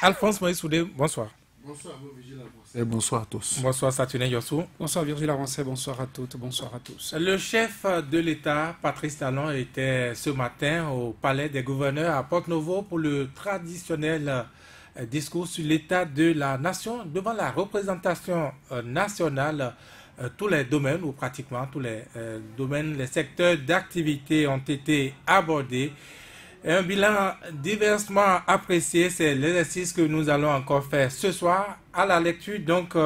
Alphonse Moïse Soudé, bonsoir. Bonsoir, Virgile Avancé. Bonsoir à tous. Bonsoir, Saturnin Yossou. Bonsoir, Virgile Avancé. Bonsoir à toutes. Bonsoir à tous. Le chef de l'État, Patrice Talon, était ce matin au palais des gouverneurs à Porte-Novo pour le traditionnel discours sur l'état de la nation devant la représentation nationale. Tous les domaines, ou pratiquement tous les domaines, les secteurs d'activité ont été abordés. Un bilan diversement apprécié, c'est l'exercice que nous allons encore faire ce soir à la lecture donc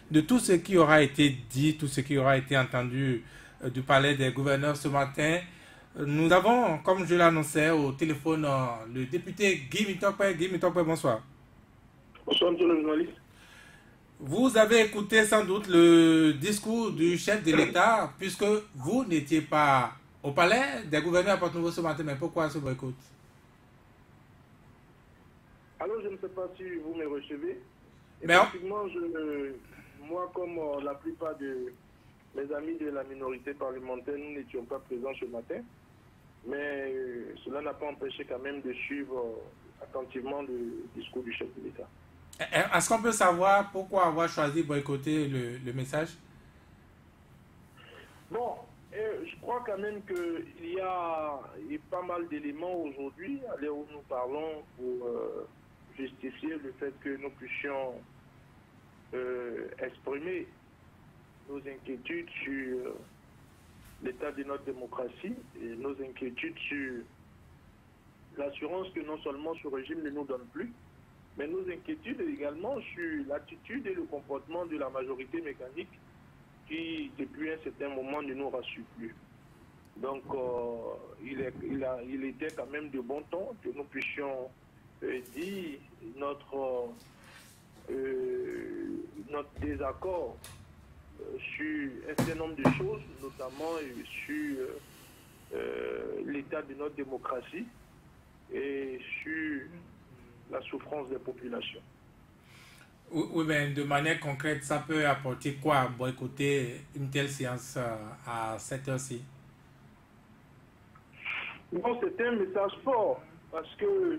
de tout ce qui aura été dit, tout ce qui aura été entendu du palais des gouverneurs ce matin. Nous avons, comme je l'annonçais au téléphone, le député Guy Mitokpe. Guy Mitokpe, bonsoir. Bonsoir, monsieur le journaliste. Vous avez écouté sans doute le discours du chef de l'État puisque vous n'étiez pas au palais des gouverneurs à Porte-Novo ce matin, mais pourquoi ce boycott? Alors, je ne sais pas si vous me recevez. Mais effectivement, moi, comme la plupart de mes amis de la minorité parlementaire, nous n'étions pas présents ce matin. Mais cela n'a pas empêché quand même de suivre attentivement le discours du chef de l'État. Est-ce qu'on peut savoir pourquoi avoir choisi de boycotter le message? Bon, je crois quand même qu'il y a pas mal d'éléments aujourd'hui, à l'heure où nous parlons, pour justifier le fait que nous puissions exprimer nos inquiétudes sur l'état de notre démocratie et nos inquiétudes sur l'assurance que non seulement ce régime ne nous donne plus, mais nos inquiétudes également sur l'attitude et le comportement de la majorité mécanique qui, depuis un certain moment, ne nous rassure plus. Donc, il était quand même de bon ton que nous puissions dire notre désaccord sur un certain nombre de choses, notamment sur l'état de notre démocratie et sur la souffrance des populations. Oui, mais de manière concrète, ça peut apporter quoi boycotter une telle séance à cette heure-ci? Bon, c'est un message fort parce que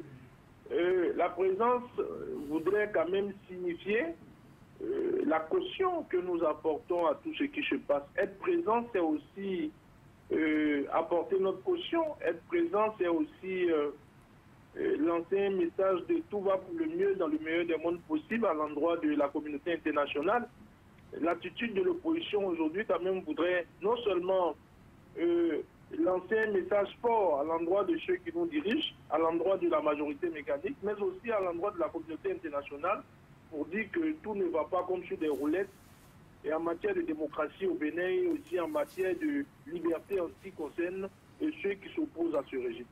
la présence voudrait quand même signifier la caution que nous apportons à tout ce qui se passe. Être présent, c'est aussi apporter notre caution. Être présent, c'est aussi lancer un message de tout va pour le mieux dans le meilleur des mondes possible à l'endroit de la communauté internationale. L'attitude de l'opposition aujourd'hui quand même voudrait non seulement lancer un message fort à l'endroit de ceux qui nous dirigent, à l'endroit de la majorité mécanique, mais aussi à l'endroit de la communauté internationale pour dire que tout ne va pas comme sur des roulettes et en matière de démocratie au Bénin et aussi en matière de liberté en ce qui concerne ceux qui s'opposent à ce régime.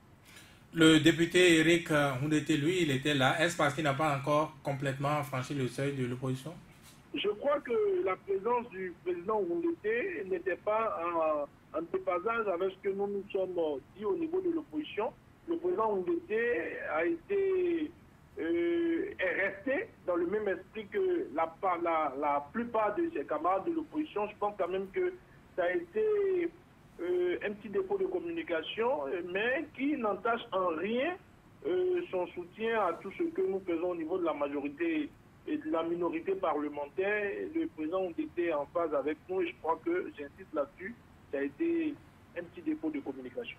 Le député Eric Houndete, lui, il était là. Est-ce parce qu'il n'a pas encore complètement franchi le seuil de l'opposition? Je crois que la présence du président Houndete n'était pas en déphasage avec ce que nous nous sommes dit au niveau de l'opposition. Le président Houndete est resté dans le même esprit que la plupart de ses camarades de l'opposition. Je pense quand même que ça a été un petit défaut de communication, mais qui n'entache en rien son soutien à tout ce que nous faisons au niveau de la majorité et de la minorité parlementaire. Le président était en phase avec nous et je crois que, j'insiste là-dessus, ça a été un petit défaut de communication.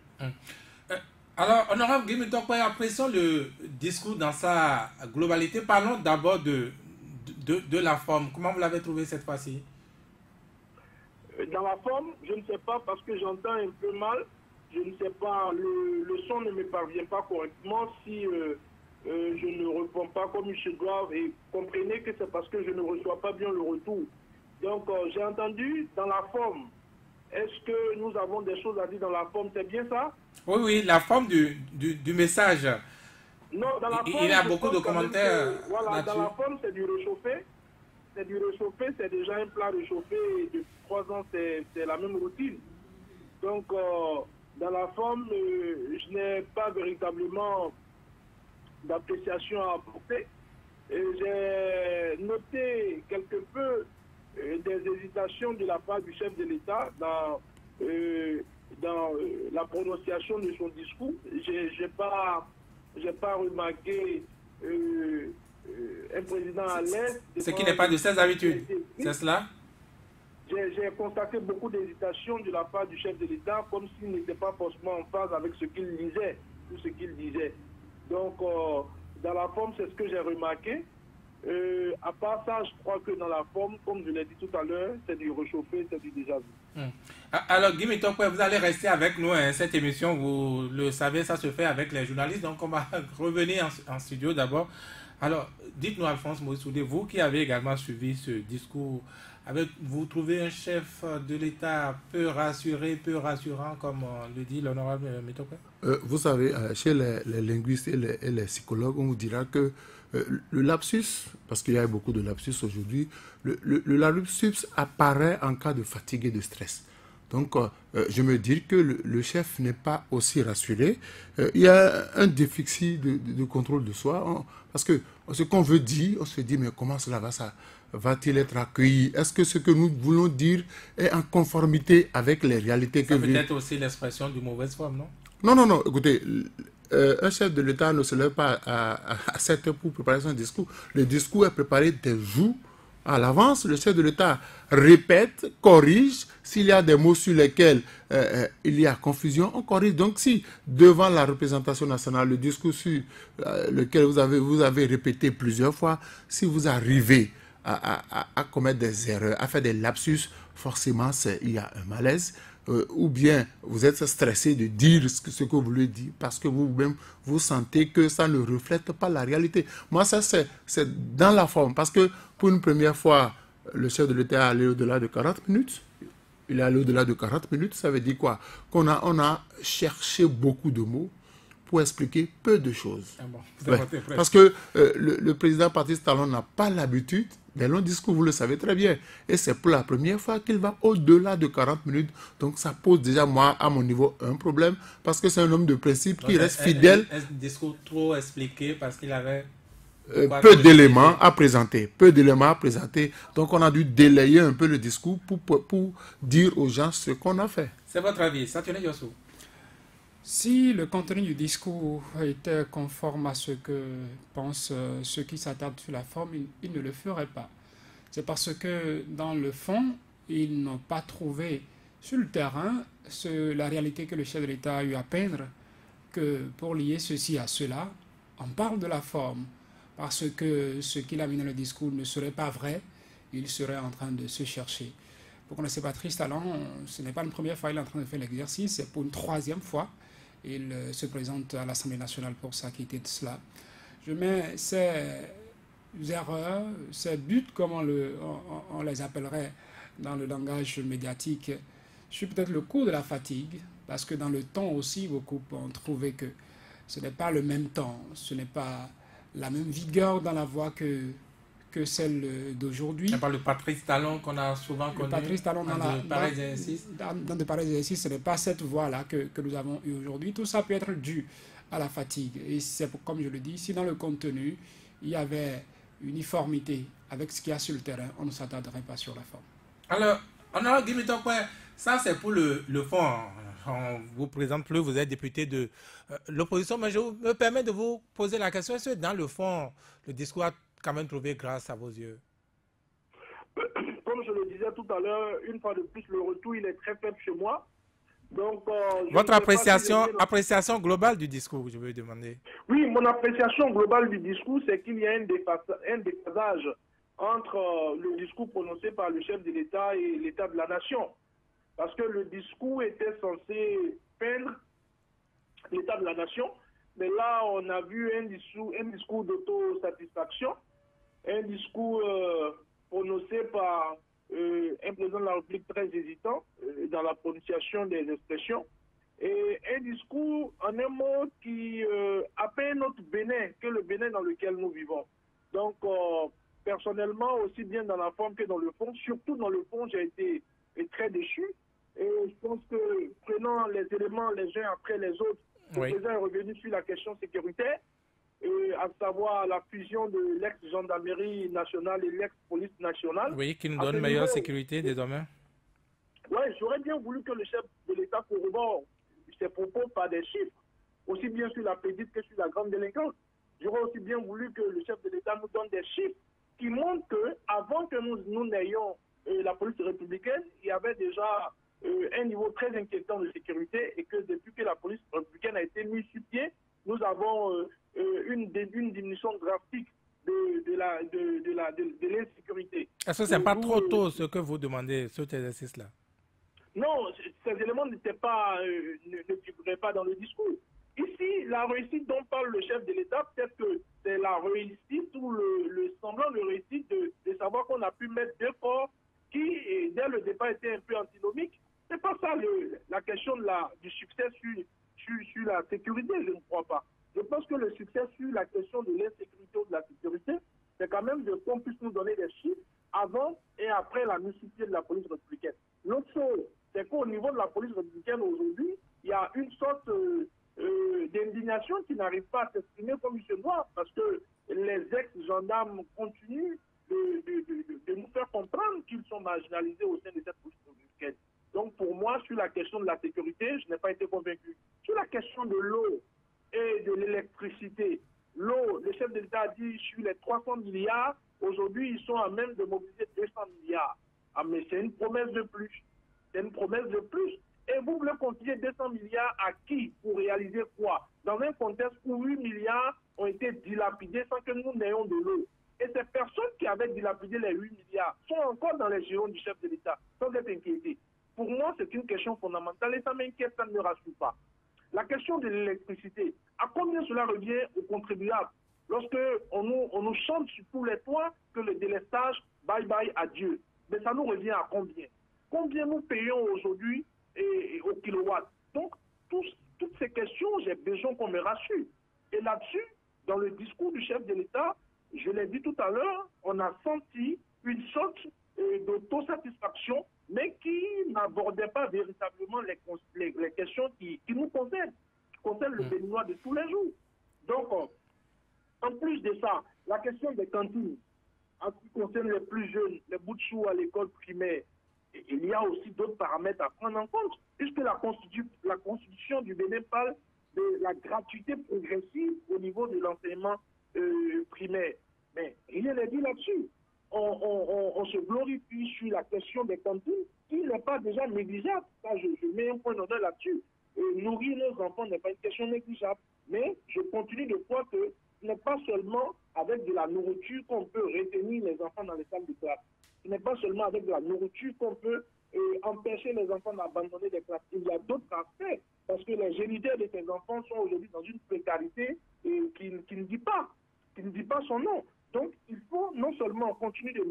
Alors, honorable Guy Mitokpe, apprécions le discours dans sa globalité. Parlons d'abord de la forme. Comment vous l'avez trouvé cette fois-ci? Dans la forme, je ne sais pas parce que j'entends un peu mal. Je ne sais pas, le son ne me parvient pas correctement. Si je ne réponds pas comme il se doit, et comprenez que c'est parce que je ne reçois pas bien le retour. Donc, j'ai entendu dans la forme. Est-ce que nous avons des choses à dire dans la forme? C'est bien ça? Oui, la forme du message. Non, dans la forme, il y a beaucoup de commentaires. Voilà, dans la forme, c'est du réchauffé. C'est du réchauffé, c'est déjà un plat réchauffé. Depuis 3 ans, c'est la même routine. Donc, dans la forme, je n'ai pas véritablement d'appréciation à apporter. J'ai noté quelque peu des hésitations de la part du chef de l'État dans la prononciation de son discours. J'ai pas remarqué un président à l'aise. Ce qui n'est pas de ses habitudes, c'est cela? J'ai constaté beaucoup d'hésitation de la part du chef de l'État, comme s'il n'était pas forcément en phase avec ce qu'il lisait ou ce qu'il disait. Donc, dans la forme, c'est ce que j'ai remarqué. À part ça, je crois que dans la forme, comme je l'ai dit tout à l'heure, c'est du réchauffé, c'est du déjà vu. Alors, Guy Mitokwe, vous allez rester avec nous. Cette émission, vous le savez, ça se fait avec les journalistes. Donc, on va revenir en studio d'abord. Alors, dites-nous, Alphonse Moïse-Soudé, vous qui avez également suivi ce discours, avez-vous trouvé un chef de l'État peu rassuré, peu rassurant, comme le dit l'honorable Mitokwe? Vous savez, chez les linguistes et les psychologues, on vous dira que le lapsus, parce qu'il y a beaucoup de lapsus aujourd'hui, le lapsus apparaît en cas de fatigue et de stress. Donc, je me dis que le chef n'est pas aussi rassuré. Il y a un déficit de contrôle de soi. Parce que ce qu'on veut dire, on se dit, mais comment cela va-t-il être accueilli? Est-ce que ce que nous voulons dire est en conformité avec les réalités que vivent? Peut-être aussi l'expression de mauvaise forme, non? Non. Écoutez, un chef de l'État ne se lève pas à 7 heures pour préparer son discours. Le discours est préparé des jours à l'avance. Le chef de l'État répète, corrige. S'il y a des mots sur lesquels il y a confusion, on corrige. Donc si devant la représentation nationale, le discours sur lequel vous avez répété plusieurs fois, si vous arrivez à commettre des erreurs, à faire des lapsus, forcément il y a un malaise. Ou bien vous êtes stressé de dire ce que vous voulez dire parce que vous-même vous sentez que ça ne reflète pas la réalité. Moi, ça c'est dans la forme, parce que pour une première fois, le chef de l'État est allé au-delà de 40 minutes. Il est allé au-delà de 40 minutes, ça veut dire quoi? On a cherché beaucoup de mots pour expliquer peu de choses. Parce que le président Patrice Talon n'a pas l'habitude des longs discours, vous le savez très bien. Et c'est pour la première fois qu'il va au-delà de 40 minutes. Donc ça pose déjà, moi, à mon niveau, un problème. Parce que c'est un homme de principe qui reste fidèle. Un discours trop expliqué parce qu'il avait peu d'éléments à présenter. Donc on a dû délayer un peu le discours pour dire aux gens ce qu'on a fait. C'est votre avis, Saturne Yossou? Si le contenu du discours était conforme à ce que pensent ceux qui s'attardent sur la forme, ils ne le feraient pas. C'est parce que dans le fond, ils n'ont pas trouvé sur le terrain la réalité que le chef de l'État a eu à peindre, que pour lier ceci à cela, on parle de la forme. Parce que ce qu'il a mis dans le discours ne serait pas vrai, il serait en train de se chercher. Vous connaissez Patrice Talon, ce n'est pas une première fois qu'il est en train de faire l'exercice, c'est pour une 3e fois. Il se présente à l'Assemblée nationale pour s'acquitter de cela. Je mets ces erreurs, ces buts, comme on les appellerait dans le langage médiatique, sur peut-être le coup de la fatigue, parce que dans le temps aussi, beaucoup ont trouvé que ce n'est pas le même temps, ce n'est pas la même vigueur dans la voix que celle d'aujourd'hui. C'est pas le Patrice Talon qu'on a souvent connu. Patrice Talon dans de pareils exercices. Dans de pareils exercices, ce n'est pas cette voix-là que nous avons eue aujourd'hui. Tout ça peut être dû à la fatigue. Et c'est comme je le dis, si dans le contenu, il y avait uniformité avec ce qu'il y a sur le terrain, on ne s'attarderait pas sur la forme. Alors, honorable Guy Mitokwe, ça c'est pour le fond. On ne vous présente plus, vous êtes député de l'opposition, mais je me permets de vous poser la question, est-ce que dans le fond, le discours a quand même trouvé grâce à vos yeux? Comme je le disais tout à l'heure, une fois de plus, le retour il est très faible chez moi. Donc, votre appréciation globale du discours, je veux demander. Oui, mon appréciation globale du discours, c'est qu'il y a un déphasage entre le discours prononcé par le chef de l'État et l'État de la nation. Parce que le discours était censé peindre l'État de la nation, mais là, on a vu un discours d'autosatisfaction, un discours prononcé par un président de la République très hésitant dans la prononciation des expressions, et un discours, en un mot, qui appelle notre Bénin que le Bénin dans lequel nous vivons. Donc, personnellement, aussi bien dans la forme que dans le fond, surtout dans le fond, j'ai été très déçu. Et je pense que prenant les éléments les uns après les autres, le président est revenu sur la question sécuritaire, à savoir la fusion de l'ex-gendarmerie nationale et l'ex-police nationale. Oui, qui nous donne une meilleure sécurité désormais. Oui, j'aurais bien voulu que le chef de l'État corrobore ses propos par des chiffres, aussi bien sur la petite que sur la grande délinquance. j'aurais aussi bien voulu que le chef de l'État nous donne des chiffres qui montrent qu'avant que nous n'ayons la police républicaine, il y avait déjà un niveau très inquiétant de sécurité et que depuis que la police républicaine a été mise sur pied, nous avons une diminution drastique de l'insécurité. Est-ce que ce n'est pas trop tôt ce que vous demandez, cet exercice-là? Non, ces éléments ne figuraient pas dans le discours. Ici, la réussite dont parle le chef de l'État, peut-être que c'est la réussite ou le semblant de réussite de savoir qu'on a pu mettre deux corps qui, dès le départ, étaient un peu antinomiques. C'est pas ça la question du succès sur la sécurité, je ne crois pas. Je pense que le succès sur la question de l'insécurité ou de la sécurité, c'est quand même qu'on puisse nous donner des chiffres avant et après la mise sur pied de la police républicaine. L'autre chose, c'est qu'au niveau de la police républicaine aujourd'hui, il y a une sorte d'indignation qui n'arrive pas à s'exprimer comme il se doit, parce que les ex-gendarmes continuent de nous faire comprendre qu'ils sont marginalisés au sein de cette police républicaine. Donc pour moi, sur la question de la sécurité, je n'ai pas été convaincu. Sur la question de l'eau et de l'électricité, l'eau, le chef de l'État a dit sur les 300 milliards, aujourd'hui ils sont à même de mobiliser 200 milliards. Ah mais c'est une promesse de plus. C'est une promesse de plus. Et vous voulez confier 200 milliards à qui pour réaliser quoi? Dans un contexte où 8 milliards ont été dilapidés sans que nous n'ayons de l'eau. Et ces personnes qui avaient dilapidé les 8 milliards sont encore dans les giron du chef de l'État, sans être inquiétés. Pour moi, c'est une question fondamentale et ça m'inquiète, ça ne me rassure pas. La question de l'électricité, à combien cela revient aux contribuables lorsque on nous chante sur tous les toits que le délestage, bye bye, adieu? Mais ça nous revient à combien? Combien nous payons aujourd'hui au kilowatt? Donc, toutes ces questions, j'ai besoin qu'on me rassure. Et là-dessus, dans le discours du chef de l'État, je l'ai dit tout à l'heure, on a senti une sorte d'autosatisfaction, mais qui n'abordait pas véritablement les questions qui nous concernent, le Béninois de tous les jours. Donc, en plus de ça, la question des cantines, en ce qui concerne les plus jeunes, les bouts de choux à l'école primaire, il y a aussi d'autres paramètres à prendre en compte, puisque la Constitution du Bénin parle de la gratuité progressive au niveau de l'enseignement primaire. Mais rien n'est dit là-dessus. On se glorifie sur la question des cantines, qui n'est pas déjà négligeable. Ça, je mets un point d'honneur là-dessus. Nourrir nos enfants n'est pas une question négligeable. Mais je continue de croire que ce n'est pas seulement avec de la nourriture qu'on peut retenir les enfants dans les salles de classe. Ce n'est pas seulement avec de la nourriture qu'on peut empêcher les enfants d'abandonner les classes. Il y a d'autres aspects, parce que les géniteurs de ces enfants sont aujourd'hui dans une précarité qui ne dit pas son nom. Donc, il faut non seulement continuer de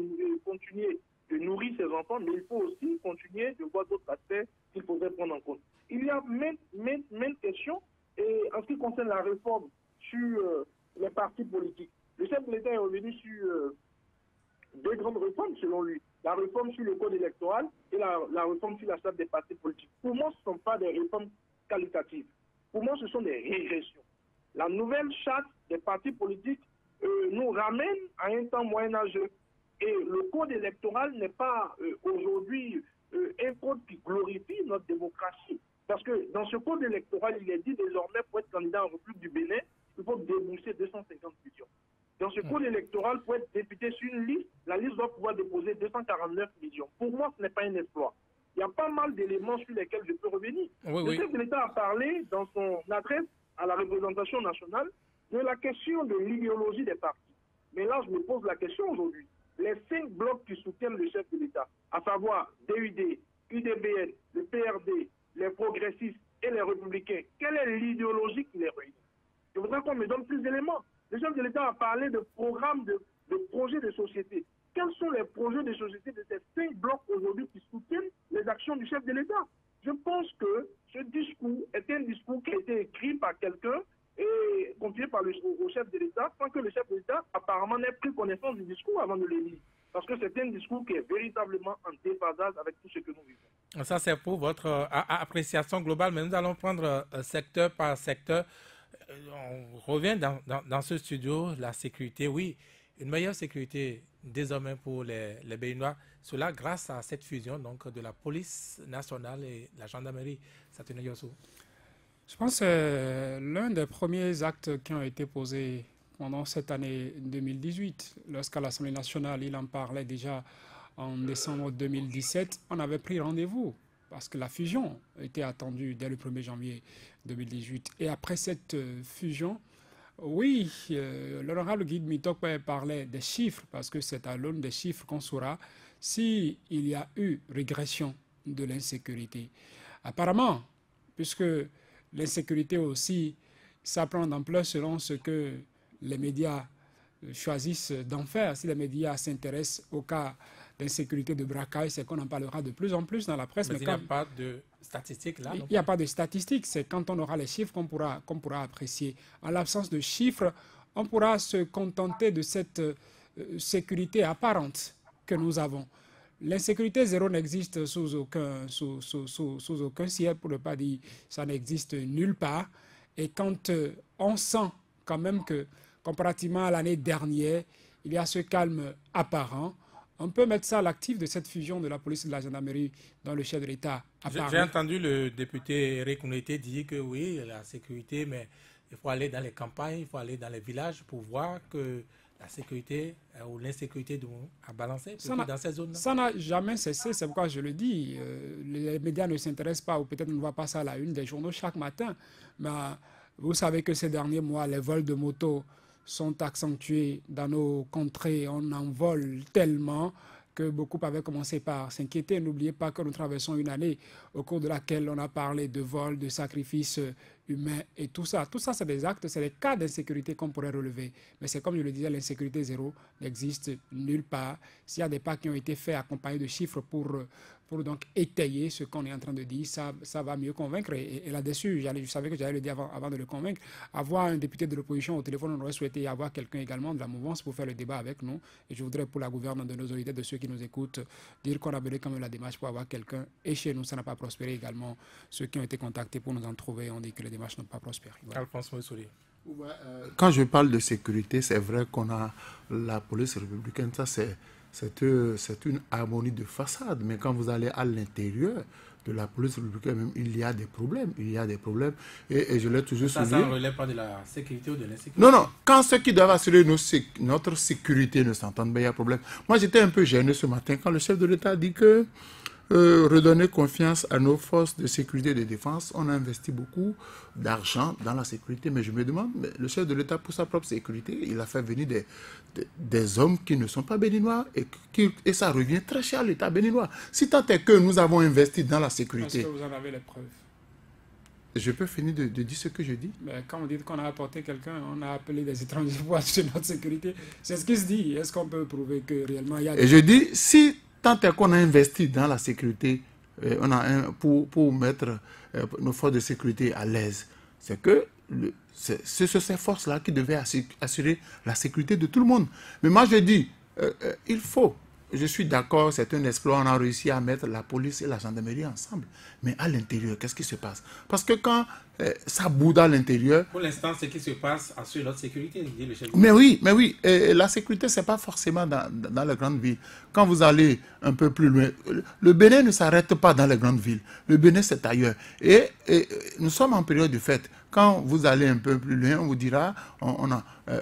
nourrir ces enfants, mais il faut aussi continuer de voir d'autres aspects qu'il faudrait prendre en compte. Il y a même questions, et en ce qui concerne la réforme sur les partis politiques. Le chef de l'État est revenu sur deux grandes réformes, selon lui. La réforme sur le code électoral et la réforme sur la charte des partis politiques. Pour moi, ce ne sont pas des réformes qualitatives. Pour moi, ce sont des régressions. La nouvelle charte des partis politiques nous ramène à un temps moyenâgeux. Et le code électoral n'est pas aujourd'hui un code qui glorifie notre démocratie. Parce que dans ce code électoral, il est dit désormais, pour être candidat en République du Bénin, il faut débourser 250 millions. Dans ce code électoral, pour être député sur une liste, la liste doit pouvoir déposer 249 millions. Pour moi, ce n'est pas un exploit. Il y a pas mal d'éléments sur lesquels je peux revenir. Le chef de l'État a parlé dans son adresse à la représentation nationale de la question de l'idéologie des partis. Mais là, je me pose la question aujourd'hui. Les 5 blocs qui soutiennent le chef de l'État, à savoir DUD, UDBN, le PRD, les progressistes et les républicains, quelle est l'idéologie qui les réunit? Je voudrais qu'on me donne plus d'éléments. Le chef de l'État a parlé de programmes, de projets de société. Quels sont les projets de société de ces 5 blocs aujourd'hui qui soutiennent les actions du chef de l'État? Je pense que ce discours est un discours qui a été écrit par quelqu'un et confié par au chef de l'État, sans que le chef de l'État apparemment n'ait pris connaissance du discours avant de le lire. Parce que c'est un discours qui est véritablement en déphasage avec tout ce que nous vivons. Ça, c'est pour votre appréciation globale, mais nous allons prendre secteur par secteur. On revient dans ce studio, la sécurité, oui, une meilleure sécurité désormais pour les Béninois. Cela grâce à cette fusion donc, de la police nationale et la gendarmerie. Satouna Yossou. Je pense que c'est l'un des premiers actes qui ont été posés pendant cette année 2018. Lorsqu'à l'Assemblée nationale, il en parlait déjà en décembre 2017, on avait pris rendez-vous parce que la fusion était attendue dès le 1er janvier 2018. Et après cette fusion, oui, l'honorable Guy Mitokwe parlait des chiffres, parce que c'est à l'aune des chiffres qu'on saura s'il y a eu régression de l'insécurité. Apparemment, puisque l'insécurité aussi, ça prend d'ampleur selon ce que les médias choisissent d'en faire. Si les médias s'intéressent au cas d'insécurité, de braquage, c'est qu'on en parlera de plus en plus dans la presse. Mais il n'y a pas de statistiques là. Il n'y a pas de statistiques. C'est quand on aura les chiffres qu'on pourra apprécier. En l'absence de chiffres, on pourra se contenter de cette sécurité apparente que nous avons. L'insécurité zéro n'existe sous aucun ciel, pour ne pas dire ça n'existe nulle part. Et quand on sent quand même que, comparativement à l'année dernière, il y a ce calme apparent, on peut mettre ça à l'actif de cette fusion de la police et de la gendarmerie dans le chef de l'État. J'ai entendu le député Eric Nouété dire que oui, la sécurité, mais il faut aller dans les campagnes, il faut aller dans les villages pour voir que la sécurité ou l'insécurité a balancé dans ces zones-là. Ça n'a jamais cessé, c'est pourquoi je le dis. Les médias ne s'intéressent pas, ou peut-être ne voient pas ça à la une des journaux chaque matin. Mais vous savez que ces derniers mois, les vols de motos sont accentués dans nos contrées. On en vole tellement que beaucoup avaient commencé par s'inquiéter. N'oubliez pas que nous traversons une année au cours de laquelle on a parlé de vols, de sacrifices humains et tout ça. Tout ça, c'est des actes, c'est des cas d'insécurité qu'on pourrait relever. Mais c'est comme je le disais, l'insécurité zéro n'existe nulle part. S'il y a des pas qui ont été faits accompagnés de chiffres pour donc étayer ce qu'on est en train de dire, ça va mieux convaincre. Et là-dessus, je savais que j'allais le dire avant de le convaincre. Avoir un député de l'opposition au téléphone, on aurait souhaité avoir quelqu'un également de la mouvance pour faire le débat avec nous. Et je voudrais, pour la gouvernance de nos autorités, de ceux qui nous écoutent, dire qu'on a mené quand même la démarche pour avoir quelqu'un. Et chez nous, ça n'a pas prospéré également. Ceux qui ont été contactés pour nous en trouver ont dit que les démarches n'ont pas prospéré. Voilà. Alphonse Moussouli. Quand je parle de sécurité, c'est vrai qu'on a la police républicaine, ça c'est une harmonie de façade, mais quand vous allez à l'intérieur de la police républicaine, même, il y a des problèmes, et je l'ai toujours souligné. Ça ne relève pas de la sécurité ou de l'insécurité. Non, quand ceux qui doivent assurer notre sécurité ne s'entendent pas, il y a problème. Moi, j'étais un peu gêné ce matin quand le chef de l'État dit que redonner confiance à nos forces de sécurité et de défense. On a investi beaucoup d'argent dans la sécurité, mais je me demande, mais le chef de l'État, pour sa propre sécurité, il a fait venir des hommes qui ne sont pas béninois et ça revient très cher à l'État béninois. Si tant est que nous avons investi dans la sécurité... Est-ce que vous en avez les preuves? Je peux finir de dire ce que je dis. Mais quand on dit qu'on a apporté quelqu'un, on a appelé des étrangers pour assurer notre sécurité. C'est ce qui se dit. Est-ce qu'on peut prouver que réellement il y a... Et je dis, si tant est qu'on a investi dans la sécurité, pour mettre nos forces de sécurité à l'aise, c'est que c'est ces forces-là qui devaient assurer la sécurité de tout le monde. Mais moi je dis, il faut... Je suis d'accord, c'est un exploit, on a réussi à mettre la police et la gendarmerie ensemble. Mais à l'intérieur, qu'est-ce qui se passe? Parce que quand ça boude à l'intérieur... Pour l'instant, ce qui se passe assure notre sécurité, dit le chef. Mais oui. Et la sécurité, ce n'est pas forcément dans les grandes villes. Quand vous allez un peu plus loin, le Bénin ne s'arrête pas dans les grandes villes. Le Bénin, c'est ailleurs. Et nous sommes en période de fête. Quand vous allez un peu plus loin, on vous dira,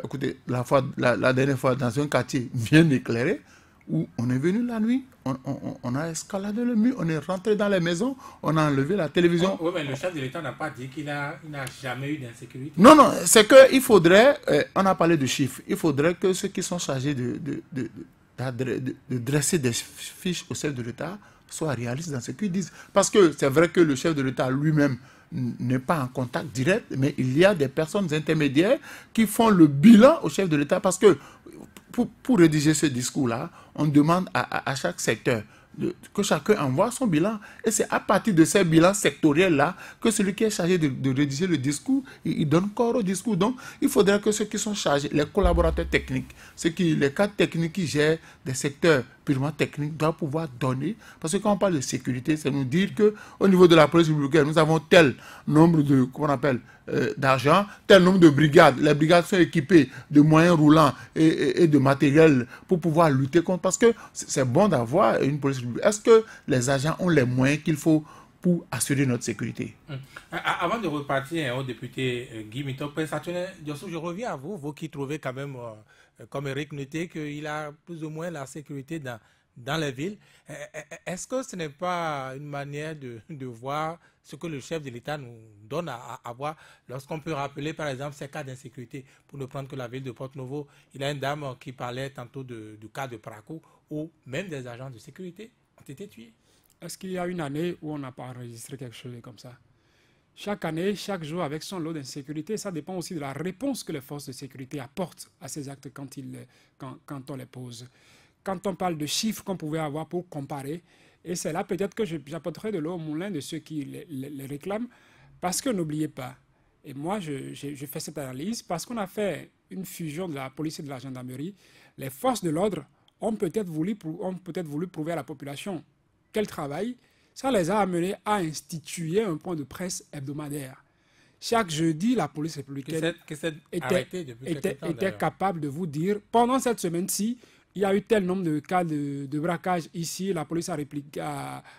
écoutez, la dernière fois, dans un quartier bien éclairé, où on est venu la nuit, on a escaladé le mur, on est rentré dans les maisons, on a enlevé la télévision. Oui, mais le chef de l'État n'a pas dit qu'il n'a jamais eu d'insécurité. Non, c'est qu'il faudrait, on a parlé de chiffres, il faudrait que ceux qui sont chargés de dresser des fiches au chef de l'État soient réalistes dans ce qu'ils disent. Parce que c'est vrai que le chef de l'État lui-même n'est pas en contact direct, mais il y a des personnes intermédiaires qui font le bilan au chef de l'État parce que pour rédiger ce discours-là, on demande à chaque secteur que chacun envoie son bilan. Et c'est à partir de ces bilans sectoriels-là que celui qui est chargé de rédiger le discours, il donne corps au discours. Donc, il faudrait que ceux qui sont chargés, les collaborateurs techniques, les cadres techniques qui gèrent des secteurs purement techniques, doivent pouvoir donner. Parce que quand on parle de sécurité, c'est nous dire qu'au niveau de la police républicaine, nous avons tel nombre de, d'argent, tel nombre de brigades. Les brigades sont équipées de moyens roulants et de matériel pour pouvoir lutter contre. Parce que c'est bon d'avoir une police républicaine. Est-ce que les agents ont les moyens qu'il faut pour assurer notre sécurité. Avant de repartir au député Guy Mitokpe, je reviens à vous, vous qui trouvez quand même, comme Eric Nuté, qu'il a plus ou moins la sécurité dans les villes. Est-ce que ce n'est pas une manière de voir ce que le chef de l'État nous donne à voir lorsqu'on peut rappeler par exemple ces cas d'insécurité, pour ne prendre que la ville de Porto-Novo, il y a une dame qui parlait tantôt du cas de Praco, où même des agents de sécurité ont été tués. Est-ce qu'il y a une année où on n'a pas enregistré quelque chose comme ça? Chaque année, chaque jour, avec son lot d'insécurité, ça dépend aussi de la réponse que les forces de sécurité apportent à ces actes quand on les pose. Quand on parle de chiffres qu'on pouvait avoir pour comparer, et c'est là peut-être que j'apporterai de l'eau au moulin de ceux qui les réclament, parce que n'oubliez pas, et moi je fais cette analyse, parce qu'on a fait une fusion de la police et de la gendarmerie, les forces de l'ordre ont peut-être voulu prouver à la population qu'elles travaillent. Ça les a amenés à instituer un point de presse hebdomadaire. Chaque jeudi, la police républicaine était capable de vous dire, pendant cette semaine-ci, il y a eu tel nombre de cas de braquage ici, la police a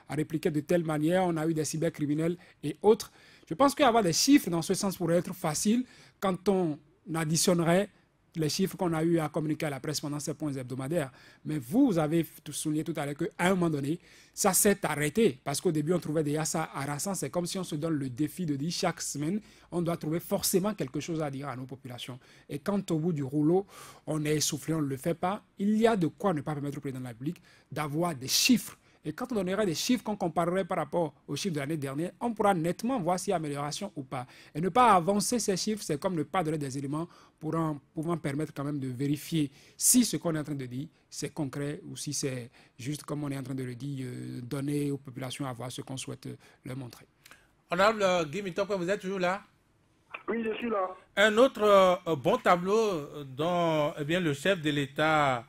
répliqué de telle manière, on a eu des cybercriminels et autres. Je pense qu'avoir des chiffres dans ce sens pourrait être facile quand on additionnerait les chiffres qu'on a eu à communiquer à la presse pendant ces points hebdomadaires. Mais vous avez souligné tout à l'heure qu'à un moment donné, ça s'est arrêté. Parce qu'au début, on trouvait déjà ça harassant. C'est comme si on se donne le défi de dire chaque semaine, on doit trouver forcément quelque chose à dire à nos populations. Et quand au bout du rouleau, on est essoufflé, on ne le fait pas, il y a de quoi ne pas permettre au président de la République d'avoir des chiffres. Et quand on donnerait des chiffres qu'on comparerait par rapport aux chiffres de l'année dernière, on pourra nettement voir s'il y a amélioration ou pas. Et ne pas avancer ces chiffres, c'est comme ne pas donner des éléments pouvant permettre quand même de vérifier si ce qu'on est en train de dire, c'est concret ou si c'est juste, comme on est en train de le dire, donner aux populations à voir ce qu'on souhaite leur montrer. Honorable Guy Mitokpe, vous êtes toujours là? Oui, je suis là. Un autre bon tableau dont le chef de l'État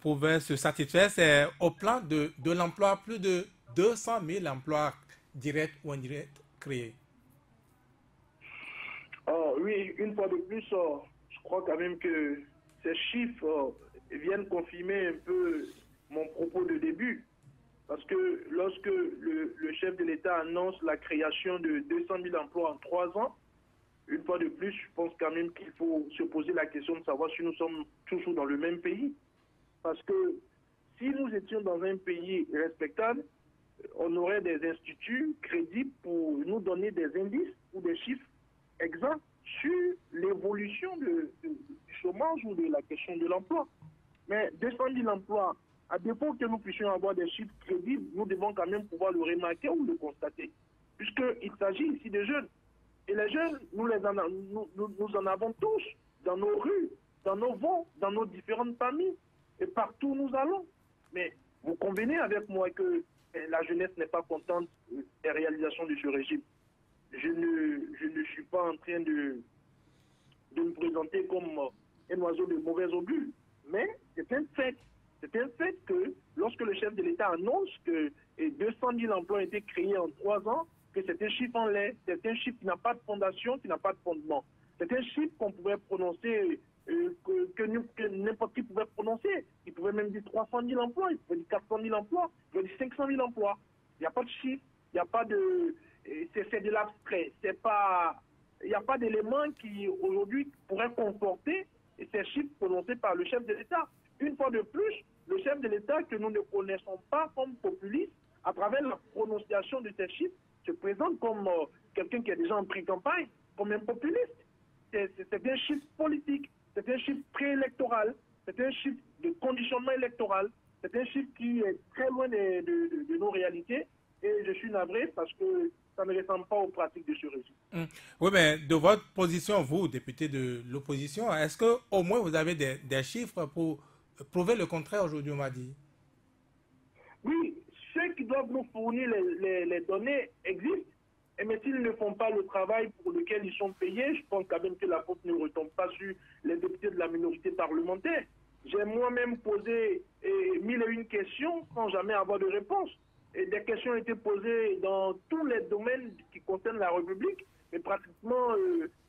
pouvait se satisfaire, c'est au plan de l'emploi, plus de 200 000 emplois directs ou indirects créés. Oui, une fois de plus, je crois quand même que ces chiffres viennent confirmer un peu mon propos de début. Parce que lorsque le chef de l'État annonce la création de 200 000 emplois en 3 ans, une fois de plus, je pense quand même qu'il faut se poser la question de savoir si nous sommes toujours dans le même pays. Parce que si nous étions dans un pays respectable, on aurait des instituts crédibles pour nous donner des indices ou des chiffres exacts sur l'évolution du chômage ou de la question de l'emploi. Mais 200 000 emplois, à défaut que nous puissions avoir des chiffres crédibles, nous devons quand même pouvoir le remarquer ou le constater. Puisqu'il s'agit ici de jeunes. Et les jeunes, nous en avons tous, dans nos rues, dans nos vents, dans nos différentes familles, et partout où nous allons. Mais vous convenez avec moi que la jeunesse n'est pas contente des réalisations de ce régime. Je ne suis pas en train de me présenter comme un oiseau de mauvais augure, mais c'est un fait. C'est un fait que lorsque le chef de l'État annonce que 200 000 emplois ont été créés en 3 ans, que c'est un chiffre en l'air, c'est un chiffre qui n'a pas de fondation, qui n'a pas de fondement. C'est un chiffre qu'on pouvait prononcer, que n'importe qui pouvait prononcer. Il pouvait même dire 300 000 emplois, il pouvait dire 400 000 emplois, il pouvait dire 500 000 emplois. Il n'y a pas de chiffre, il n'y a pas de... C'est de l'abstrait. Il n'y a pas d'éléments qui, aujourd'hui, pourraient conforter ces chiffres prononcés par le chef de l'État. Une fois de plus, le chef de l'État, que nous ne connaissons pas comme populiste, à travers la prononciation de ces chiffres, se présente comme quelqu'un qui est déjà en pré-campagne, comme un populiste. C'est un chiffre politique, c'est un chiffre préélectoral, c'est un chiffre de conditionnement électoral, c'est un chiffre qui est très loin de nos réalités. Et je suis navré parce que ça ne ressemble pas aux pratiques de ce régime. Oui, mais de votre position, vous, député de l'opposition, est-ce qu'au moins vous avez des chiffres pour prouver le contraire aujourd'hui, on m'a dit? Oui, ceux qui doivent nous fournir les données existent, mais s'ils ne font pas le travail pour lequel ils sont payés, je pense quand même que la faute ne retombe pas sur les députés de la minorité parlementaire. J'ai moi-même posé 1001 questions sans jamais avoir de réponse. Et des questions ont été posées dans tous les domaines qui concernent la République, mais pratiquement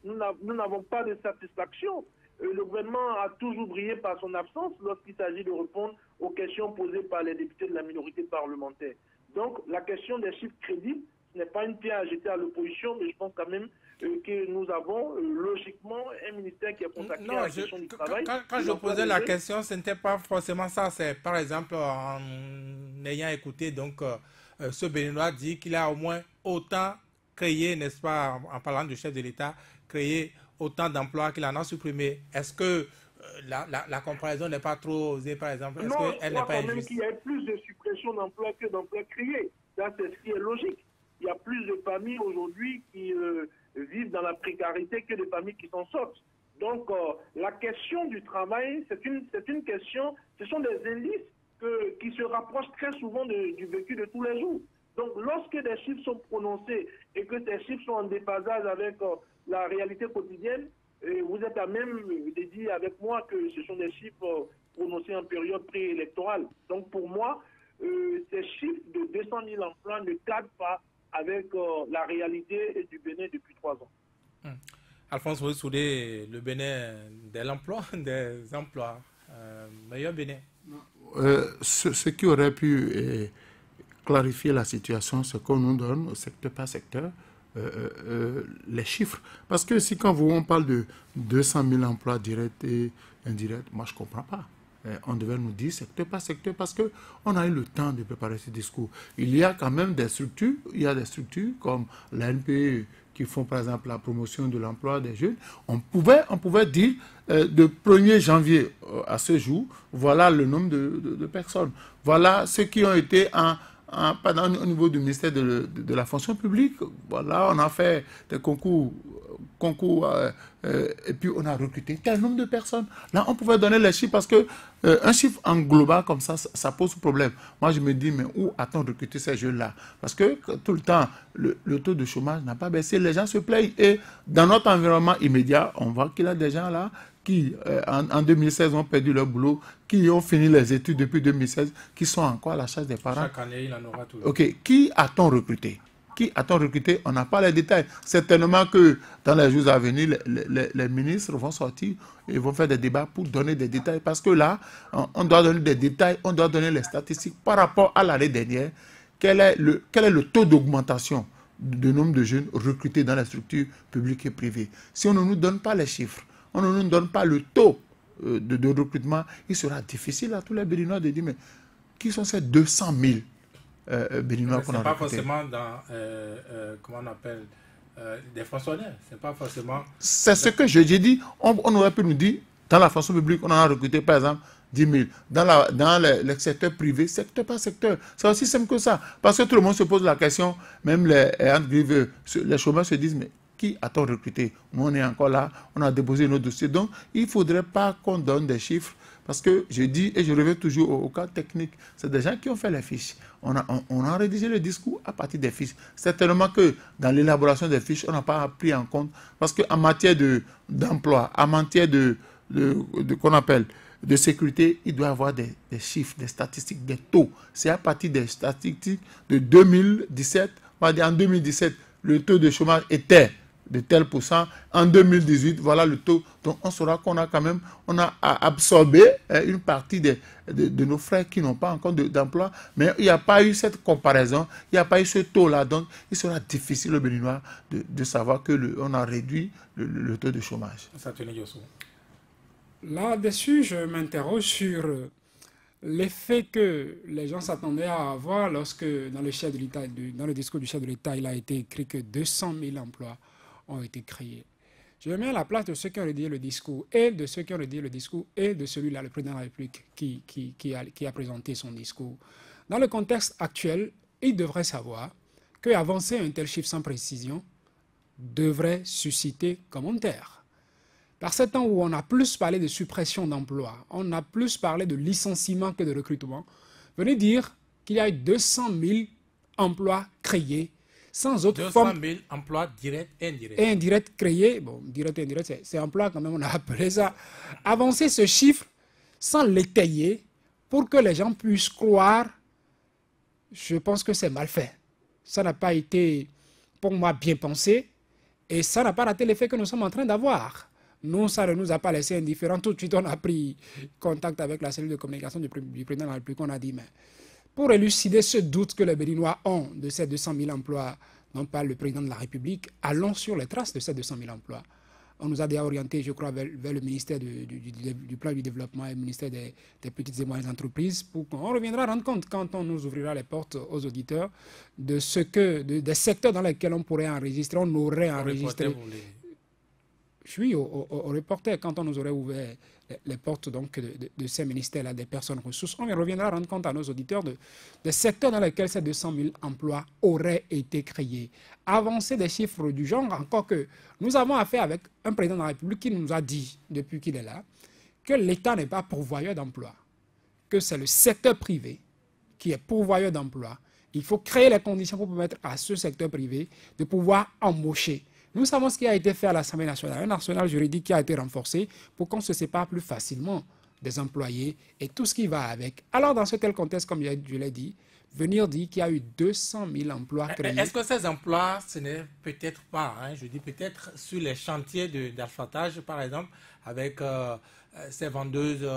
nous n'avons pas de satisfaction. Le gouvernement a toujours brillé par son absence lorsqu'il s'agit de répondre aux questions posées par les députés de la minorité parlementaire. Donc, la question des chiffres crédibles, ce n'est pas une pierre à jeter à l'opposition, mais je pense quand même que nous avons logiquement un ministère qui est consacré à la question du travail. Quand je posais la question, ce n'était pas forcément ça. C'est par exemple en ayant écouté donc ce Béninois dit qu'il a au moins autant créé, n'est-ce pas, en parlant du chef de l'État, créé autant d'emplois qu'il en a supprimé. Est-ce que la comparaison n'est pas trop osée, par exemple? Non, je crois quand même qu'il y a plus de suppression d'emplois que d'emplois créés. Ça, c'est ce qui est logique. Il y a plus de familles aujourd'hui qui vivent dans la précarité que de familles qui s'en sortent. Donc, la question du travail, c'est une question, ce sont des indices qui se rapprochent très souvent du vécu de tous les jours. Donc, lorsque des chiffres sont prononcés et que ces chiffres sont en déphasage avec la réalité quotidienne, vous êtes à même de dire avec moi que ce sont des chiffres prononcés en période préélectorale. Donc, pour moi, ces chiffres de 200 000 emplois ne cadrent pas avec la réalité du Bénin depuis 3 ans. Alphonse Soudé, le Bénin de l'emploi, des emplois, meilleur Bénin. Ce qui aurait pu clarifier la situation, c'est qu'on nous donne, secteur par secteur, les chiffres. Parce que si quand on parle de 200 000 emplois directs et indirects, moi je ne comprends pas. On devait nous dire secteur par secteur parce qu'on a eu le temps de préparer ce discours. Il y a quand même des structures, comme l'ANPE qui font par exemple la promotion de l'emploi des jeunes. On pouvait dire de 1er janvier à ce jour, voilà le nombre de personnes. Voilà ceux qui ont été au niveau du ministère de la fonction publique. Voilà, on a fait des concours et puis on a recruté tel nombre de personnes. Là, on pouvait donner les chiffres parce que un chiffre en global comme ça pose problème. Moi, je me dis, mais où a-t-on recruté ces jeunes-là? Parce que tout le temps, le taux de chômage n'a pas baissé. Les gens se plaignent et dans notre environnement immédiat, on voit qu'il y a des gens là qui, en 2016, ont perdu leur boulot, qui ont fini les études depuis 2016, qui sont encore à la charge des parents. Chaque année, il en aura toujours. OK. Qui a-t-on recruté? On n'a pas les détails. Certainement que dans les jours à venir, les ministres vont sortir et vont faire des débats pour donner des détails. Parce que là, on doit donner des détails, on doit donner les statistiques par rapport à l'année dernière. Quel est le taux d'augmentation du nombre de jeunes recrutés dans les structures publiques et privées? Si on ne nous donne pas les chiffres, on ne nous donne pas le taux de recrutement, il sera difficile à tous les Béninois de dire, mais qui sont ces 200 000 Béninois qu'on a recrutés? C'est pas forcément dans, comment on appelle, des fonctionnaires. C'est pas forcément... C'est ce que j'ai dit. On aurait pu nous dire, dans la fonction publique, on en a recruté par exemple 10 000. Dans le secteur privé, secteur par secteur. C'est aussi simple que ça. Parce que tout le monde se pose la question, même les chômeurs se disent, mais qui a-t-on recruté? Nous, on est encore là, on a déposé nos dossiers. Donc, il ne faudrait pas qu'on donne des chiffres, parce que je dis, et je reviens toujours au cas technique, c'est des gens qui ont fait les fiches. On a rédigé le discours à partir des fiches. Certainement que dans l'élaboration des fiches, on n'a pas pris en compte, parce qu'en matière d'emploi, en matière qu'on appelle de sécurité, il doit y avoir des chiffres, des statistiques, des taux. C'est à partir des statistiques de 2017. On va dire en 2017, le taux de chômage était de tel pourcent. En 2018, voilà le taux. Donc, on saura qu'on a quand même, on a absorbé une partie de nos frères qui n'ont pas encore d'emploi. Mais il n'y a pas eu cette comparaison, il n'y a pas eu ce taux-là. Donc, il sera difficile au Béninois de savoir qu'on a réduit le taux de chômage. Là-dessus, je m'interroge sur l'effet que les gens s'attendaient à avoir lorsque, dans le discours du chef de l'État, il a été écrit que 200 000 emplois ont été créés. Je me mets à la place de ceux qui ont rédigé le discours et de ceux qui ont rédigé le discours et de celui-là, le président de la République, qui a présenté son discours. Dans le contexte actuel, il devrait savoir qu'avancer un tel chiffre sans précision devrait susciter commentaires. Par ce temps où on a plus parlé de suppression d'emplois, on a plus parlé de licenciement que de recrutement, venez dire qu'il y a eu 200 000 emplois créés sans autre forme. 200 000 emplois directs et indirects. Et indirects créés, bon, direct et indirect, c'est emploi quand même, on a appelé ça. Avancer ce chiffre sans l'étayer pour que les gens puissent croire, je pense que c'est mal fait. Ça n'a pas été, pour moi, bien pensé et ça n'a pas raté l'effet que nous sommes en train d'avoir. Nous, ça ne nous a pas laissé indifférents. Tout de suite, on a pris contact avec la cellule de communication du président de la République. On a dit, mais pour élucider ce doute que les Béninois ont de ces 200 000 emplois dont parle le président de la République, allons sur les traces de ces 200 000 emplois. On nous a déjà orienté, je crois, vers le ministère du Plan du Développement et le ministère des Petites et Moyennes Entreprises pour qu'on reviendra rendre compte quand on nous ouvrira les portes aux auditeurs de ce que, des secteurs dans lesquels on pourrait enregistrer, on aurait enregistré. Oui, au reporter, quand on nous aurait ouvert les portes donc, de ces ministères-là, des personnes ressources, on reviendra rendre compte à nos auditeurs des secteurs dans lesquels ces 200 000 emplois auraient été créés. Avancer des chiffres du genre, encore que nous avons affaire avec un président de la République qui nous a dit, depuis qu'il est là, que l'État n'est pas pourvoyeur d'emplois, que c'est le secteur privé qui est pourvoyeur d'emplois. Il faut créer les conditions pour permettre à ce secteur privé de pouvoir embaucher. Nous savons ce qui a été fait à l'Assemblée nationale, un arsenal juridique qui a été renforcé pour qu'on se sépare plus facilement des employés et tout ce qui va avec. Alors, dans ce tel contexte, comme je l'ai dit, venir dire qu'il y a eu 200 000 emplois créés. Est-ce que ces emplois, ce n'est peut-être pas, je dis peut-être sur les chantiers d'asphaltage, par exemple, avec ces vendeuses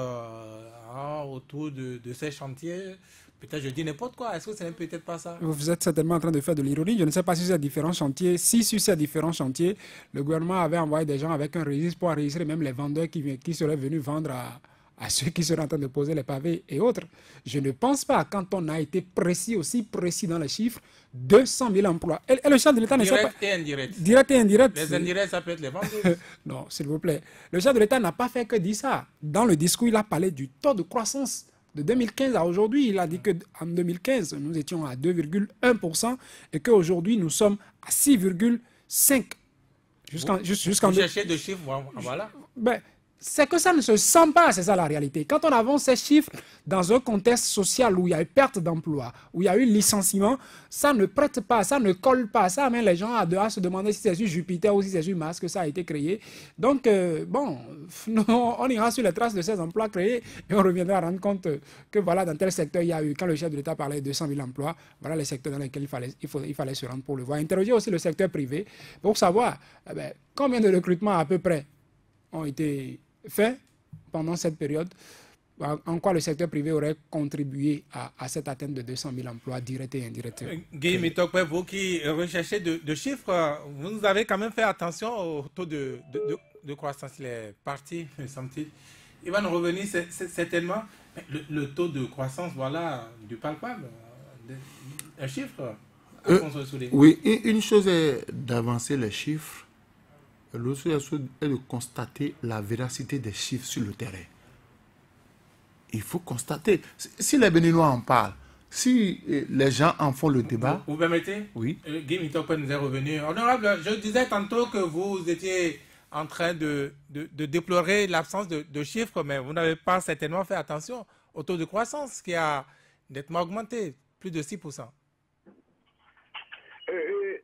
autour de ces chantiers? Peut-être je dis n'importe quoi. Est-ce que ce n'est peut-être pas ça? Vous êtes certainement en train de faire de l'ironie. Je ne sais pas si sur ces différents chantiers, sur ces différents chantiers, le gouvernement avait envoyé des gens avec un registre pour enregistrer même les vendeurs qui seraient venus vendre à ceux qui seraient en train de poser les pavés et autres. Je ne pense pas, quand on a été aussi précis dans les chiffres, 200 000 emplois. Et le chef de l'État ne sait pas... Direct et indirect. Direct et indirect. Les indirects, ça peut être les vendeurs. Non, s'il vous plaît. Le chef de l'État n'a pas fait que dire ça. Dans le discours, il a parlé du taux de croissance. De 2015 à aujourd'hui, il a dit qu'en 2015, nous étions à 2,1% et qu'aujourd'hui, nous sommes à 6,5%. Vous cherchez de chiffres, voilà. Ben, c'est que ça ne se sent pas, c'est ça la réalité. Quand on avance ces chiffres dans un contexte social où il y a eu perte d'emploi, où il y a eu licenciement, ça ne prête pas, ça ne colle pas. Ça amène les gens à se demander si c'est sur Jupiter ou si c'est sur Mars que ça a été créé. Donc, on ira sur les traces de ces emplois créés et on reviendra rendre compte que voilà, dans tel secteur, il y a eu, quand le chef de l'État parlait de 200 000 emplois, voilà les secteurs dans lesquels il fallait se rendre pour le voir. Interroger aussi le secteur privé pour savoir combien de recrutements à peu près ont été fait pendant cette période, en quoi le secteur privé aurait contribué à cette atteinte de 200 000 emplois directs et indirects. Guy Mitokwe, vous qui recherchez de chiffres, vous avez quand même fait attention au taux de croissance. Il est parti, me semble-t-il. Il va nous revenir certainement. Le taux de croissance, voilà, du palpable, un chiffre. Oui, une chose est d'avancer les chiffres. L'autre chose est de constater la véracité des chiffres sur le terrain. Il faut constater. Si les Béninois en parlent, si les gens en font le débat... Vous permettez? Oui. Guy Mitokwe nous est revenu. Honorable, je disais tantôt que vous étiez en train de déplorer l'absence de chiffres, mais vous n'avez pas certainement fait attention au taux de croissance qui a nettement augmenté, plus de 6%.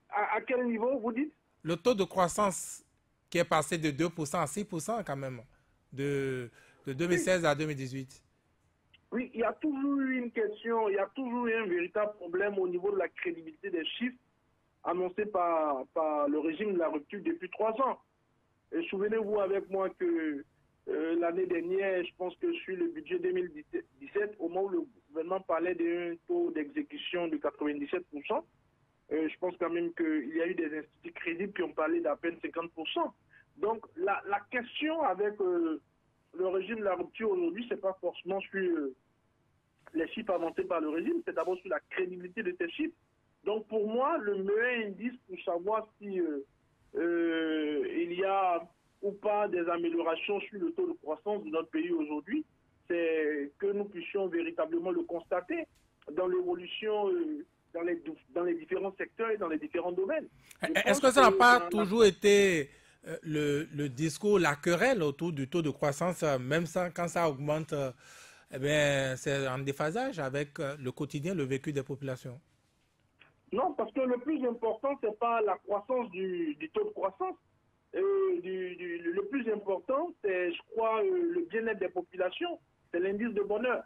À quel niveau, vous dites? Le taux de croissance qui est passé de 2% à 6% quand même, de 2016 à 2018. Oui, il y a toujours eu une question, il y a toujours eu un véritable problème au niveau de la crédibilité des chiffres annoncés par le régime de la rupture depuis 3 ans. Et souvenez-vous avec moi que l'année dernière, je pense que sur le budget 2017, au moment où le gouvernement parlait d'un taux d'exécution de 97%, je pense quand même qu'il y a eu des instituts crédibles qui ont parlé d'à peine 50%. Donc, la question avec le régime de la rupture aujourd'hui, ce n'est pas forcément sur les chiffres avancés par le régime, c'est d'abord sur la crédibilité de ces chiffres. Donc, pour moi, le meilleur indice pour savoir si il y a ou pas des améliorations sur le taux de croissance de notre pays aujourd'hui, c'est que nous puissions véritablement le constater dans l'évolution... dans les différents secteurs et dans les différents domaines. Est-ce que ça n'a pas toujours été le discours, la querelle autour du taux de croissance, même quand ça augmente, c'est en déphasage avec le quotidien, le vécu des populations? Non, parce que le plus important, ce n'est pas la croissance du taux de croissance. Le plus important, c'est, je crois, le bien-être des populations. C'est l'indice de bonheur.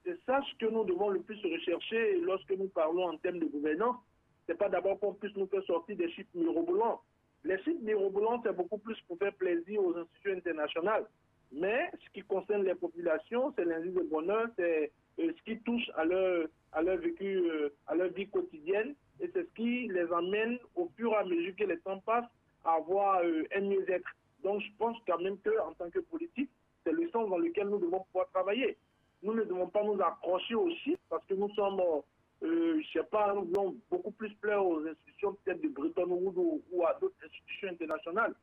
C'est ça ce que nous devons le plus rechercher lorsque nous parlons en termes de gouvernance. Ce n'est pas d'abord qu'on puisse nous faire sortir des chiffres mirobolants. Les chiffres mirobolants, c'est beaucoup plus pour faire plaisir aux institutions internationales. Mais ce qui concerne les populations, c'est l'indice de bonheur, c'est ce qui touche à leur vécu, à leur vie quotidienne, et c'est ce qui les amène au fur et à mesure que le temps passe à avoir un mieux-être. Donc je pense quand même qu'en tant que politique, c'est le sens dans lequel nous devons pouvoir travailler. Nous ne devons pas nous accrocher aux chiffres parce que nous sommes, je sais pas, nous devons beaucoup plus plaire aux institutions peut-être de Bretton Woods ou à d'autres institutions internationales.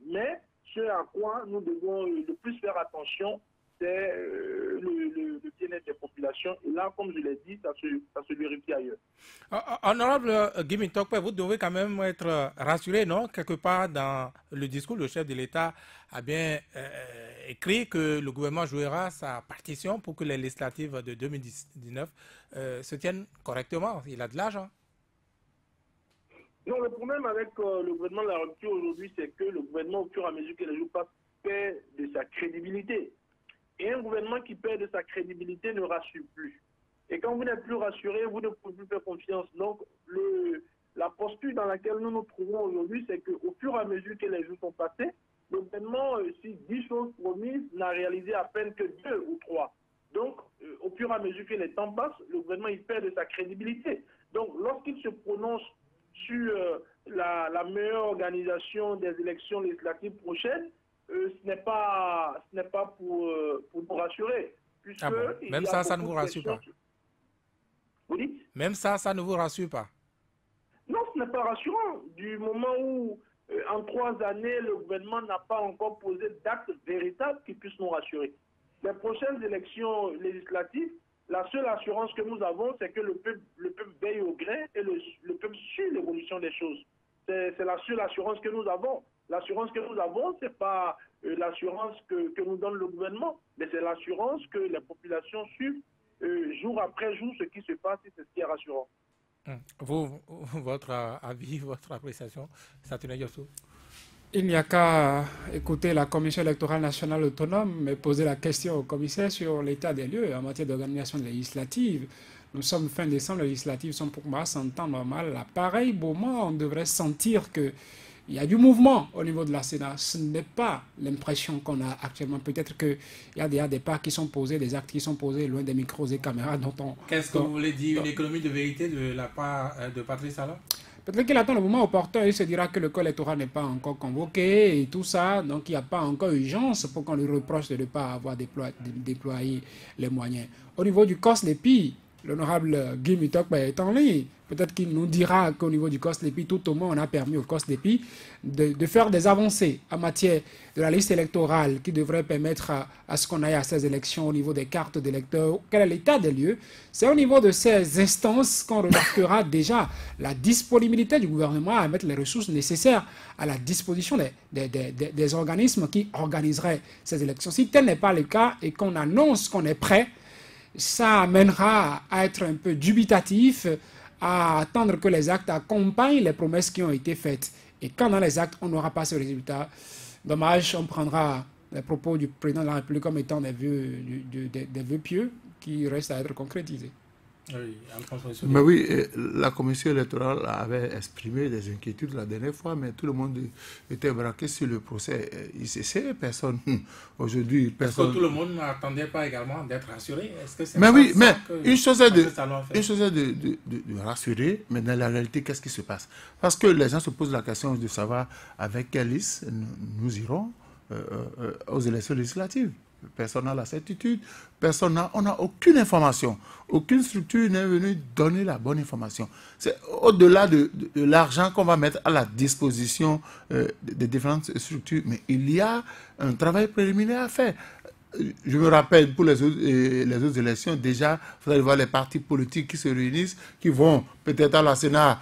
Mais ce à quoi nous devons le plus faire attention, c'est le bien-être des populations. Et là, comme je l'ai dit, ça se vérifie ailleurs. Honorable Guy Mintokpe, vous devez quand même être rassuré, non? Quelque part dans le discours, le chef de l'État a bien écrit que le gouvernement jouera sa partition pour que les législatives de 2019 se tiennent correctement. Il a de l'argent. Non, le problème avec le gouvernement de la rupture aujourd'hui, c'est que le gouvernement, au fur et à mesure que les jours passent, perd de sa crédibilité. Et un gouvernement qui perd de sa crédibilité ne rassure plus. Et quand vous n'êtes plus rassuré, vous ne pouvez plus faire confiance. Donc, la posture dans laquelle nous nous trouvons aujourd'hui, c'est qu'au fur et à mesure que les jours sont passés, le gouvernement, si 10 choses promises, n'a réalisé à peine que 2 ou 3. Donc, au fur et à mesure que les temps passent, le gouvernement il perd de sa crédibilité. Donc, lorsqu'il se prononce sur la meilleure organisation des élections législatives prochaines, ce n'est pas pour nous rassurer. Ah bon? Même ça ne vous rassure pas? Vous dites? Même ça ne vous rassure pas? Non, ce n'est pas rassurant. Du moment où, en 3 années, le gouvernement n'a pas encore posé d'actes véritables qui puissent nous rassurer. Les prochaines élections législatives, la seule assurance que nous avons, c'est que le peuple veille au grain et le peuple suit l'évolution des choses. C'est la seule assurance que nous avons. L'assurance que nous avons, ce n'est pas l'assurance que nous donne le gouvernement, mais c'est l'assurance que les populations suivent jour après jour ce qui se passe et c'est ce qui est rassurant. Votre avis, votre appréciation, Satouna Diassou? Il n'y a qu'à écouter la Commission électorale nationale autonome et poser la question au commissaire sur l'état des lieux en matière d'organisation législative. Nous sommes fin décembre, les législatives sont pour moi en temps normal. À pareil moment, on devrait sentir qu'il y a du mouvement au niveau de la Sénat. Ce n'est pas l'impression qu'on a actuellement. Peut-être qu'il y a des pas qui sont posés, des actes qui sont posés loin des micros et caméras dont on... Qu'est-ce que vous voulez dire? Une économie de vérité de la part de Patrice Talon? Peut-être qu'il attend le moment opportun, il se dira que le corps électoral n'est pas encore convoqué et tout ça, donc il n'y a pas encore urgence pour qu'on lui reproche de ne pas avoir déployé les moyens. Au niveau du COSLEPI, l'honorable Guy Mintokpe est en ligne. Peut-être qu'il nous dira qu'au niveau du COSLEPI, tout au moins, on a permis au COSLEPI de faire des avancées en matière de la liste électorale qui devrait permettre à ce qu'on aille à ces élections au niveau des cartes d'électeurs. Quel est l'état des lieux? C'est au niveau de ces instances qu'on remarquera déjà la disponibilité du gouvernement à mettre les ressources nécessaires à la disposition des organismes qui organiseraient ces élections. Si tel n'est pas le cas et qu'on annonce qu'on est prêt, ça amènera à être un peu dubitatif, à attendre que les actes accompagnent les promesses qui ont été faites. Et quand dans les actes, on n'aura pas ce résultat, dommage, on prendra les propos du président de la République comme étant des vœux pieux qui restent à être concrétisés. Mais oui, la commission électorale avait exprimé des inquiétudes la dernière fois, mais tout le monde était braqué sur le procès ICC. Personne, aujourd'hui, personne... Est-ce que tout le monde n'attendait pas également d'être rassuré? Mais oui, mais une chose est de rassurer, mais dans la réalité, qu'est-ce qui se passe? Parce que les gens se posent la question de savoir avec quelle liste nous irons aux élections législatives. Personne n'a la certitude, on n'a aucune information. Aucune structure n'est venue donner la bonne information. C'est au-delà de l'argent qu'on va mettre à la disposition des différentes structures, mais il y a un travail préliminaire à faire. Je me rappelle, pour les autres élections, déjà, vous allez voir les partis politiques qui se réunissent, qui vont peut-être à la Sénat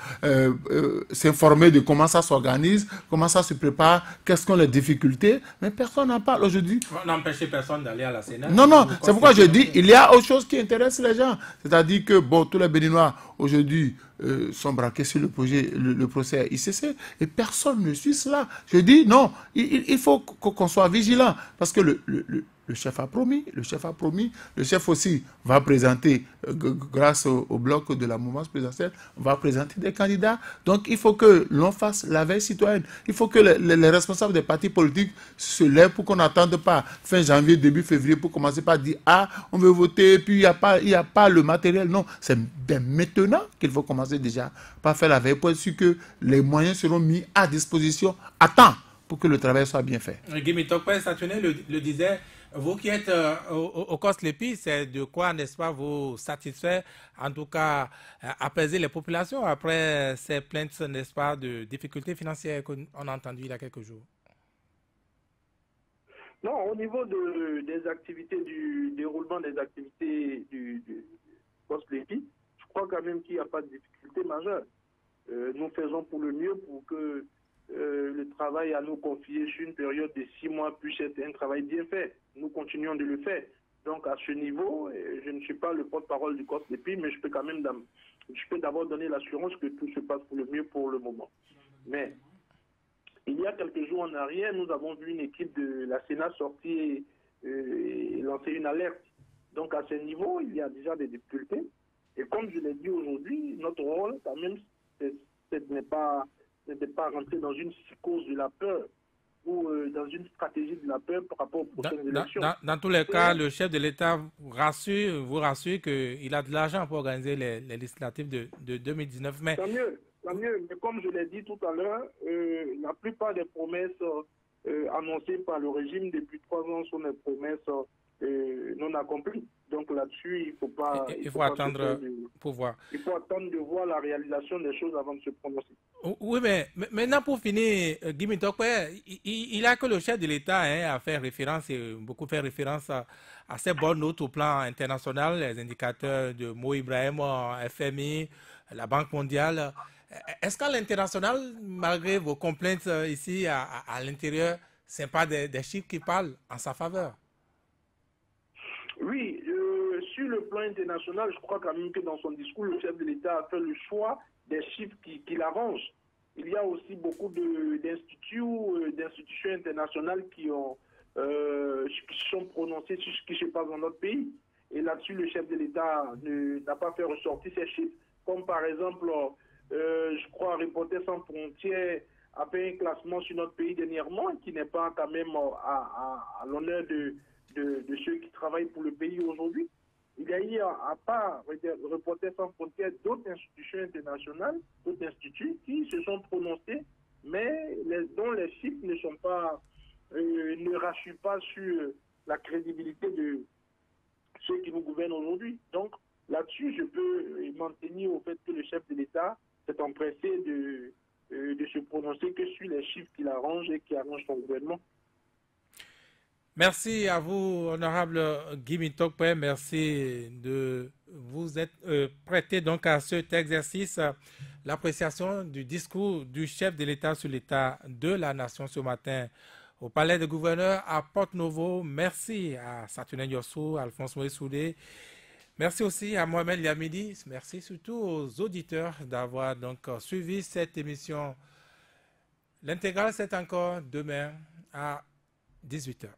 s'informer de comment ça s'organise, comment ça se prépare, quelles sont les difficultés, mais personne n'en parle aujourd'hui. On n'empêche personne d'aller à la Sénat. Non, c'est pourquoi je dis, il y a autre chose qui intéresse les gens. C'est-à-dire que, bon, tous les Béninois, aujourd'hui, sont braqués sur le procès ICC, et personne ne suit cela. Je dis, non, il faut qu'on soit vigilant, parce que Le chef a promis, le chef aussi va présenter, grâce au bloc de la mouvance présidentielle, va présenter des candidats. Donc il faut que l'on fasse la veille citoyenne. Il faut que les responsables des partis politiques se lèvent pour qu'on n'attende pas fin janvier, début février pour commencer par dire ah, on veut voter, puis il n'y a pas le matériel. Non, c'est maintenant qu'il faut commencer déjà par faire la veille pour être sûr que les moyens seront mis à disposition à temps pour que le travail soit bien fait. Guy Mitokpe Saturnin le disait. Vous qui êtes au COSLEPI, c'est de quoi, n'est-ce pas, vous satisfaire, en tout cas, apaiser les populations après ces plaintes, n'est-ce pas, de difficultés financières qu'on a entendues il y a quelques jours? Non, au niveau des activités, du déroulement des activités du COSLEPI, je crois quand même qu'il n'y a pas de difficulté majeure. Nous faisons pour le mieux pour que le travail à nous confier sur une période de 6 mois puisse être un travail bien fait. Nous continuons de le faire. Donc à ce niveau, je ne suis pas le porte-parole du COSLEPI, mais je peux quand même d'abord donner l'assurance que tout se passe pour le mieux pour le moment. Mais il y a quelques jours en arrière, nous avons vu une équipe de la Sénat sortir et lancer une alerte. Donc à ce niveau, il y a déjà des difficultés. Et comme je l'ai dit aujourd'hui, notre rôle, quand même, n'est pas rentrer dans une psychose de la peur ou dans une stratégie de la peur par rapport aux prochaines élections. Dans tous les cas, le chef de l'État vous rassure qu'il a de l'argent pour organiser les législatives de 2019. Mais... Tant mieux. Mais comme je l'ai dit tout à l'heure, la plupart des promesses annoncées par le régime depuis 3 ans sont des promesses non accomplies. Donc là-dessus, il faut attendre pour voir. Il faut attendre de voir la réalisation des choses avant de se prononcer. Oui, mais maintenant pour finir, Guy Mitokpe, il a que le chef de l'État a fait référence, et beaucoup fait référence à ces bonnes notes au plan international, les indicateurs de Mo Ibrahim, FMI, la Banque mondiale. Est-ce qu'à l'international, malgré vos complaintes ici à l'intérieur, ce n'est pas des chiffres qui parlent en sa faveur? Oui, sur le plan international, je crois quand même que dans son discours, le chef de l'État a fait le choix des chiffres qui l'arrangent. Il y a aussi beaucoup d'institutions internationales qui sont prononcées sur ce qui se passe dans notre pays. Et là-dessus, le chef de l'État n'a pas fait ressortir ces chiffres. Comme par exemple, je crois, Reporters sans frontières a fait un classement sur notre pays dernièrement qui n'est pas quand même à l'honneur de ceux qui travaillent pour le pays aujourd'hui. Il y a eu, à part Reporters sans frontières, d'autres institutions internationales, d'autres instituts qui se sont prononcés, mais dont les chiffres ne rassurent pas sur la crédibilité de ceux qui nous gouvernent aujourd'hui. Donc, là-dessus, je peux m'en tenir au fait que le chef de l'État s'est empressé de se prononcer que sur les chiffres qu'il arrange et qui arrangent son gouvernement. Merci à vous, honorable Guy Mitokpe. Merci de vous être prêté donc à cet exercice, l'appréciation du discours du chef de l'État sur l'état de la nation ce matin au Palais des gouverneurs à Porte-Novo. Merci à Saturnin Yossou, Alphonse Moïse Soudé. Merci aussi à Mohamed Yamidi. Merci surtout aux auditeurs d'avoir donc suivi cette émission. L'intégrale, c'est encore demain à 18h.